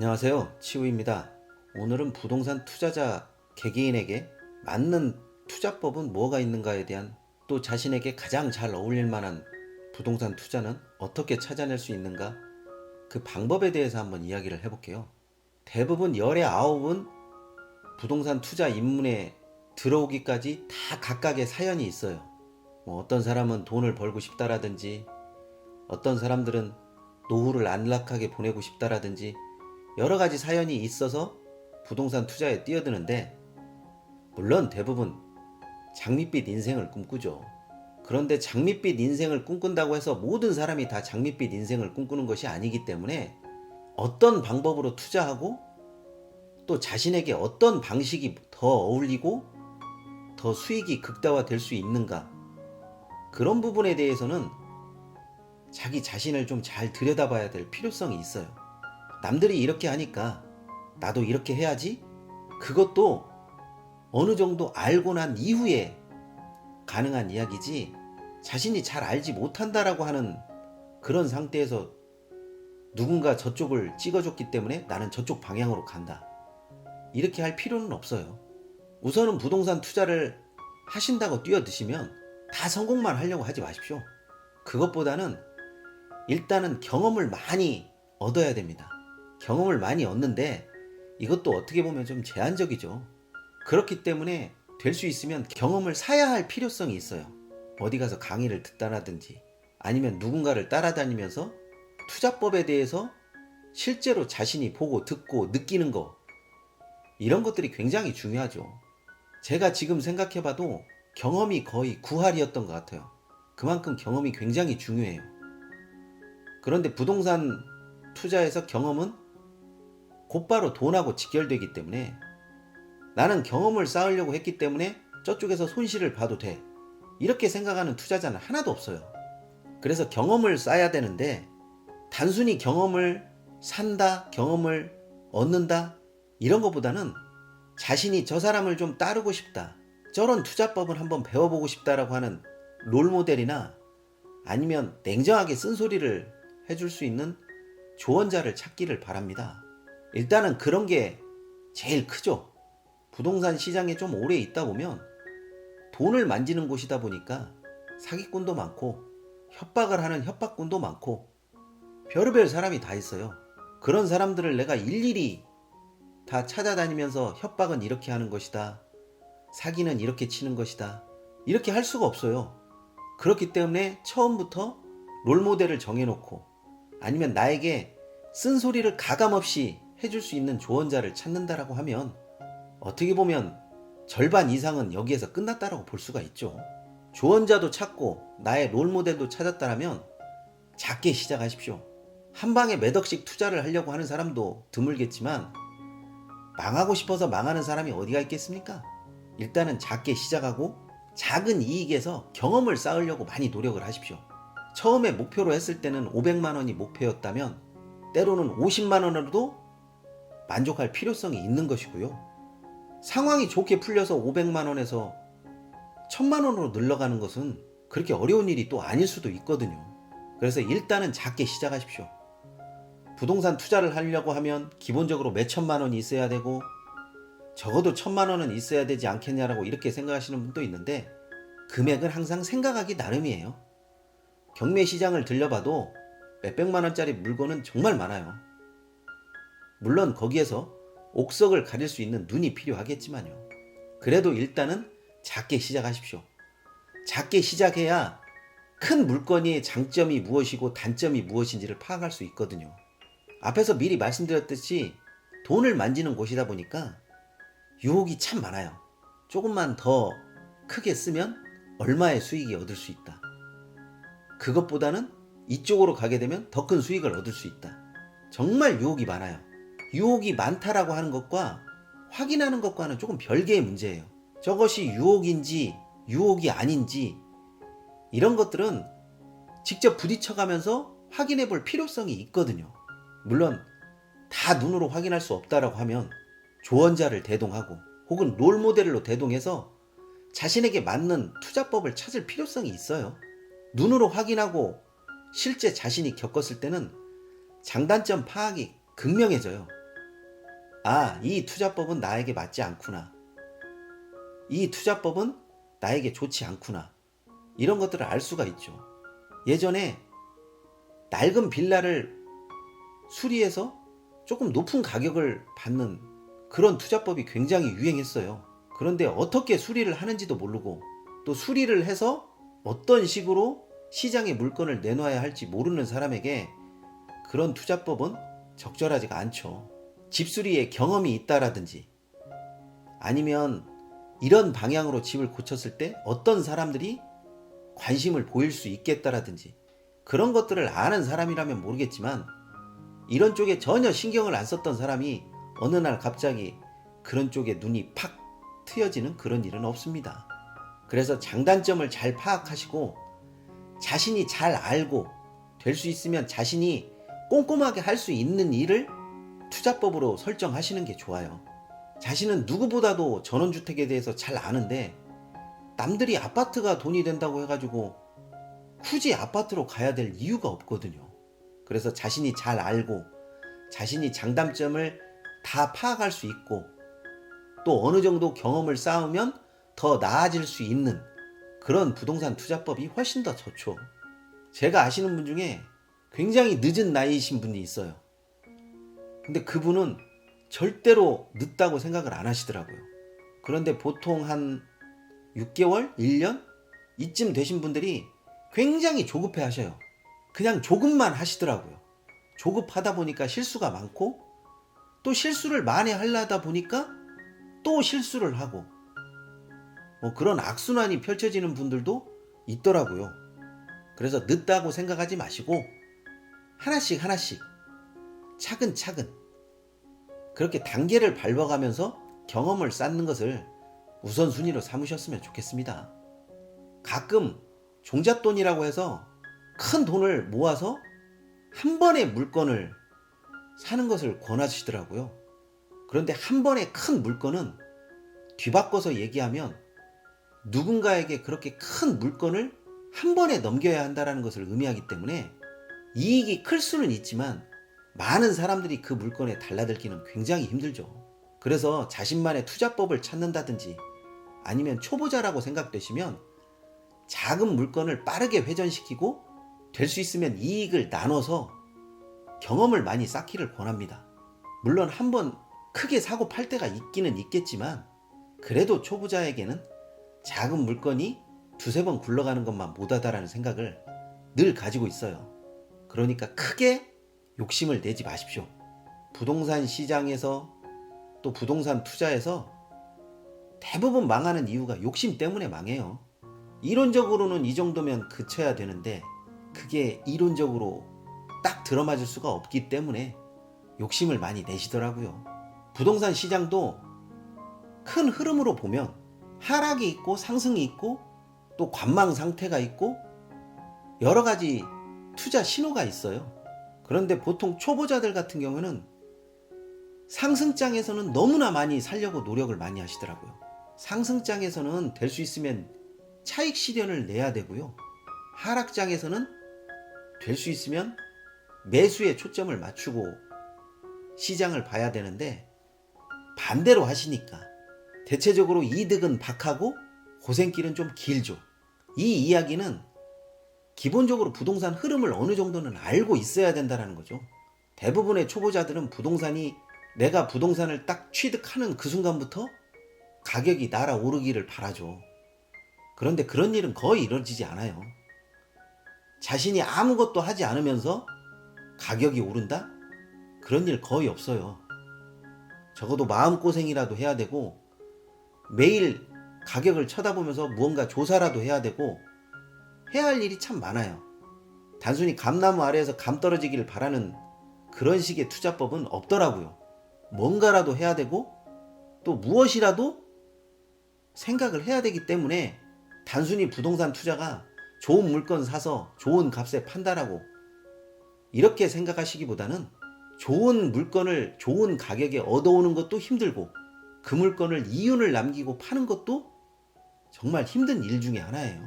안녕하세요. 치우입니다. 오늘은 부동산 투자자 개개인에게 맞는 투자법은 뭐가 있는가에 대한, 또 자신에게 가장 잘 어울릴 만한 부동산 투자는 어떻게 찾아낼 수 있는가, 그 방법에 대해서 한번 이야기를 해볼게요. 대부분 열의 9은 부동산 투자 입문에 들어오기까지 다 각각의 사연이 있어요. 어떤 사람은 돈을 벌고 싶다라든지, 어떤 사람들은 노후를 안락하게 보내고 싶다라든지, 여러 가지 사연이 있어서 부동산 투자에 뛰어드는데, 물론 대부분 장밋빛 인생을 꿈꾸죠. 그런데 장밋빛 인생을 꿈꾼다고 해서 모든 사람이 다 장밋빛 인생을 꿈꾸는 것이 아니기 때문에, 어떤 방법으로 투자하고 또 자신에게 어떤 방식이 더 어울리고 더 수익이 극대화될 수 있는가, 그런 부분에 대해서는 자기 자신을 좀 잘 들여다봐야 될 필요성이 있어요. 남들이 이렇게 하니까 나도 이렇게 해야지, 그것도 어느 정도 알고 난 이후에 가능한 이야기지, 자신이 잘 알지 못한다라고 하는 그런 상태에서 누군가 저쪽을 찍어줬기 때문에 나는 저쪽 방향으로 간다, 이렇게 할 필요는 없어요. 우선은 부동산 투자를 하신다고 뛰어드시면 다 성공만 하려고 하지 마십시오. 그것보다는 일단은 경험을 많이 얻어야 됩니다. 경험을 많이 얻는데 이것도 어떻게 보면 좀 제한적이죠. 그렇기 때문에 될 수 있으면 경험을 사야 할 필요성이 있어요. 어디 가서 강의를 듣다라든지, 아니면 누군가를 따라다니면서 투자법에 대해서 실제로 자신이 보고 듣고 느끼는 거, 이런 것들이 굉장히 중요하죠. 제가 지금 생각해봐도 경험이 거의 9할이었던 것 같아요. 그만큼 경험이 굉장히 중요해요. 그런데 부동산 투자에서 경험은 곧바로 돈하고 직결되기 때문에, 나는 경험을 쌓으려고 했기 때문에 저쪽에서 손실을 봐도 돼, 이렇게 생각하는 투자자는 하나도 없어요. 그래서 경험을 쌓아야 되는데, 단순히 경험을 산다, 경험을 얻는다, 이런 것보다는 자신이 저 사람을 좀 따르고 싶다, 저런 투자법을 한번 배워보고 싶다라고 하는 롤모델이나, 아니면 냉정하게 쓴소리를 해줄 수 있는 조언자를 찾기를 바랍니다. 일단은 그런 게 제일 크죠. 부동산 시장에 좀 오래 있다 보면 돈을 만지는 곳이다 보니까 사기꾼도 많고 협박을 하는 협박꾼도 많고 별의별 사람이 다 있어요. 그런 사람들을 내가 일일이 다 찾아다니면서 협박은 이렇게 하는 것이다, 사기는 이렇게 치는 것이다, 이렇게 할 수가 없어요. 그렇기 때문에 처음부터 롤모델을 정해놓고, 아니면 나에게 쓴소리를 가감없이 해줄 수 있는 조언자를 찾는다라고 하면, 어떻게 보면 절반 이상은 여기에서 끝났다라고 볼 수가 있죠. 조언자도 찾고 나의 롤모델도 찾았다라면 작게 시작하십시오. 한 방에 몇 억씩 투자를 하려고 하는 사람도 드물겠지만, 망하고 싶어서 망하는 사람이 어디가 있겠습니까? 일단은 작게 시작하고 작은 이익에서 경험을 쌓으려고 많이 노력을 하십시오. 처음에 목표로 했을 때는 500만 원이 목표였다면 때로는 50만 원으로도 만족할 필요성이 있는 것이고요. 상황이 좋게 풀려서 500만 원에서 1000만 원으로 늘러가는 것은 그렇게 어려운 일이 또 아닐 수도 있거든요. 그래서 일단은 작게 시작하십시오. 부동산 투자를 하려고 하면 기본적으로 몇 천만 원이 있어야 되고, 적어도 1000만 원은 있어야 되지 않겠냐라고 이렇게 생각하시는 분도 있는데, 금액은 항상 생각하기 나름이에요. 경매 시장을 들려봐도 몇백만 원짜리 물건은 정말 많아요. 물론 거기에서 옥석을 가릴 수 있는 눈이 필요하겠지만요. 그래도 일단은 작게 시작하십시오. 작게 시작해야 큰 물건의 장점이 무엇이고 단점이 무엇인지를 파악할 수 있거든요. 앞에서 미리 말씀드렸듯이 돈을 만지는 곳이다 보니까 유혹이 참 많아요. 조금만 더 크게 쓰면 얼마의 수익이 얻을 수 있다, 그것보다는 이쪽으로 가게 되면 더 큰 수익을 얻을 수 있다, 정말 유혹이 많아요. 유혹이 많다라고 하는 것과 확인하는 것과는 조금 별개의 문제예요. 저것이 유혹인지 유혹이 아닌지, 이런 것들은 직접 부딪혀가면서 확인해 볼 필요성이 있거든요. 물론 다 눈으로 확인할 수 없다라고 하면 조언자를 대동하고 혹은 롤모델로 대동해서 자신에게 맞는 투자법을 찾을 필요성이 있어요. 눈으로 확인하고 실제 자신이 겪었을 때는 장단점 파악이 극명해져요. 아, 이 투자법은 나에게 맞지 않구나. 이 투자법은 나에게 좋지 않구나. 이런 것들을 알 수가 있죠. 예전에 낡은 빌라를 수리해서 조금 높은 가격을 받는 그런 투자법이 굉장히 유행했어요. 그런데 어떻게 수리를 하는지도 모르고 또 수리를 해서 어떤 식으로 시장에 물건을 내놔야 할지 모르는 사람에게 그런 투자법은 적절하지가 않죠. 집수리에 경험이 있다라든지 아니면 이런 방향으로 집을 고쳤을 때 어떤 사람들이 관심을 보일 수 있겠다라든지 그런 것들을 아는 사람이라면 모르겠지만 이런 쪽에 전혀 신경을 안 썼던 사람이 어느 날 갑자기 그런 쪽에 눈이 팍 트여지는 그런 일은 없습니다. 그래서 장단점을 잘 파악하시고 자신이 잘 알고 될 수 있으면 자신이 꼼꼼하게 할 수 있는 일을 투자법으로 설정하시는 게 좋아요. 자신은 누구보다도 전원주택에 대해서 잘 아는데 남들이 아파트가 돈이 된다고 해가지고 굳이 아파트로 가야 될 이유가 없거든요. 그래서 자신이 잘 알고 자신이 장단점을 다 파악할 수 있고 또 어느 정도 경험을 쌓으면 더 나아질 수 있는 그런 부동산 투자법이 훨씬 더 좋죠. 제가 아시는 분 중에 굉장히 늦은 나이이신 분이 있어요. 근데 그분은 절대로 늦다고 생각을 안 하시더라고요. 그런데 보통 한 6개월? 1년? 이쯤 되신 분들이 굉장히 조급해 하셔요. 그냥 조급만 하시더라고요. 조급하다 보니까 실수가 많고 또 실수를 많이 하려다 보니까 또 실수를 하고 그런 악순환이 펼쳐지는 분들도 있더라고요. 그래서 늦다고 생각하지 마시고 하나씩 하나씩 차근차근 그렇게 단계를 밟아가면서 경험을 쌓는 것을 우선순위로 삼으셨으면 좋겠습니다. 가끔 종잣돈이라고 해서 큰 돈을 모아서 한 번에 물건을 사는 것을 권하시더라고요. 그런데 한 번에 큰 물건은 뒤바꿔서 얘기하면 누군가에게 그렇게 큰 물건을 한 번에 넘겨야 한다는 것을 의미하기 때문에 이익이 클 수는 있지만 많은 사람들이 그 물건에 달라들기는 굉장히 힘들죠. 그래서 자신만의 투자법을 찾는다든지 아니면 초보자라고 생각되시면 작은 물건을 빠르게 회전시키고 될 수 있으면 이익을 나눠서 경험을 많이 쌓기를 권합니다. 물론 한번 크게 사고 팔 때가 있기는 있겠지만 그래도 초보자에게는 작은 물건이 두세 번 굴러가는 것만 못하다라는 생각을 늘 가지고 있어요. 그러니까 크게 욕심을 내지 마십시오. 부동산 시장에서 또 부동산 투자에서 대부분 망하는 이유가 욕심 때문에 망해요. 이론적으로는 이 정도면 그쳐야 되는데 그게 이론적으로 딱 들어맞을 수가 없기 때문에 욕심을 많이 내시더라고요. 부동산 시장도 큰 흐름으로 보면 하락이 있고 상승이 있고 또 관망 상태가 있고 여러 가지 투자 신호가 있어요. 그런데 보통 초보자들 같은 경우는 상승장에서는 너무나 많이 살려고 노력을 많이 하시더라고요. 상승장에서는 될 수 있으면 차익 실현을 내야 되고요. 하락장에서는 될 수 있으면 매수에 초점을 맞추고 시장을 봐야 되는데 반대로 하시니까 대체적으로 이득은 박하고 고생길은 좀 길죠. 이 이야기는 기본적으로 부동산 흐름을 어느 정도는 알고 있어야 된다는 거죠. 대부분의 초보자들은 부동산이 내가 부동산을 딱 취득하는 그 순간부터 가격이 날아오르기를 바라죠. 그런데 그런 일은 거의 이루어지지 않아요. 자신이 아무것도 하지 않으면서 가격이 오른다? 그런 일 거의 없어요. 적어도 마음고생이라도 해야 되고 매일 가격을 쳐다보면서 무언가 조사라도 해야 되고 해야 할 일이 참 많아요. 단순히 감나무 아래에서 감 떨어지기를 바라는 그런 식의 투자법은 없더라고요. 뭔가라도 해야 되고 또 무엇이라도 생각을 해야 되기 때문에 단순히 부동산 투자가 좋은 물건 사서 좋은 값에 판다라고 이렇게 생각하시기보다는 좋은 물건을 좋은 가격에 얻어오는 것도 힘들고 그 물건을 이윤을 남기고 파는 것도 정말 힘든 일 중에 하나예요.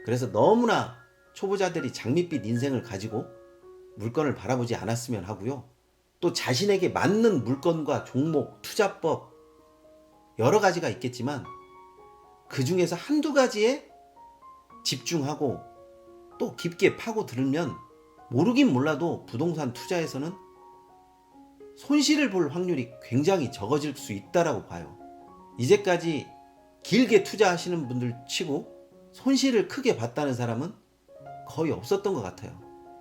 그래서 너무나 초보자들이 장밋빛 인생을 가지고 물건을 바라보지 않았으면 하고요. 또 자신에게 맞는 물건과 종목, 투자법 여러 가지가 있겠지만 그 중에서 한두 가지에 집중하고 또 깊게 파고들면 모르긴 몰라도 부동산 투자에서는 손실을 볼 확률이 굉장히 적어질 수 있다라고 봐요. 이제까지 길게 투자하시는 분들 치고 손실을 크게 봤다는 사람은 거의 없었던 것 같아요.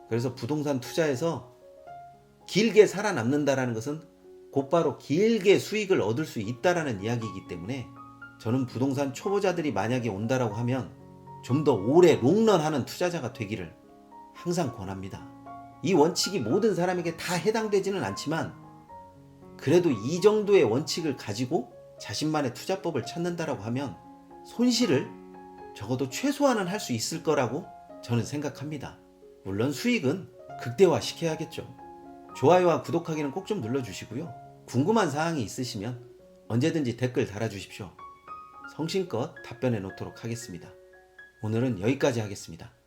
그래서 부동산 투자에서 길게 살아남는다라는 것은 곧바로 길게 수익을 얻을 수 있다라는 이야기이기 때문에 저는 부동산 초보자들이 만약에 온다라고 하면 좀 더 오래 롱런하는 투자자가 되기를 항상 권합니다. 이 원칙이 모든 사람에게 다 해당되지는 않지만 그래도 이 정도의 원칙을 가지고 자신만의 투자법을 찾는다라고 하면 손실을 적어도 최소한은 할 수 있을 거라고 저는 생각합니다. 물론 수익은 극대화시켜야겠죠. 좋아요와 구독하기는 꼭 좀 눌러주시고요. 궁금한 사항이 있으시면 언제든지 댓글 달아주십시오. 성심껏 답변해 놓도록 하겠습니다. 오늘은 여기까지 하겠습니다.